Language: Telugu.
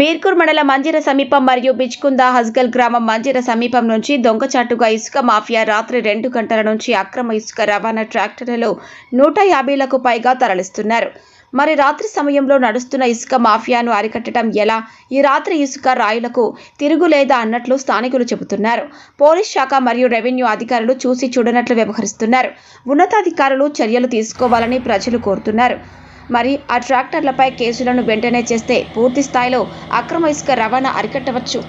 బీర్కూర్ మండల మంజిర సమీపం మరియు బిచ్కుంద హస్గల్ గ్రామం మంజిర సమీపం నుంచి దొంగచాటుగా ఇసుక మాఫియా రాత్రి 2 గంటల నుంచి అక్రమ ఇసుక రవాణా ట్రాక్టర్లలో 150లకు పైగా తరలిస్తున్నారు. మరి రాత్రి సమయంలో నడుస్తున్న ఇసుక మాఫియాను అరికట్టడం ఎలా? ఈ రాత్రి ఇసుక రాయులకు తిరుగులేదా అన్నట్లు స్థానికులు చెబుతున్నారు. పోలీస్ శాఖ మరియు రెవెన్యూ అధికారులు చూసి చూడనట్లు వ్యవహరిస్తున్నారు. ఉన్నతాధికారులు చర్యలు తీసుకోవాలని ప్రజలు కోరుతున్నారు. మరి ఆ ట్రాక్టర్లపై కేసులను వెంటనే చేస్తే పూర్తి స్థాయిలో అక్రమ ఇసుక రవాణా అరికట్టవచ్చు.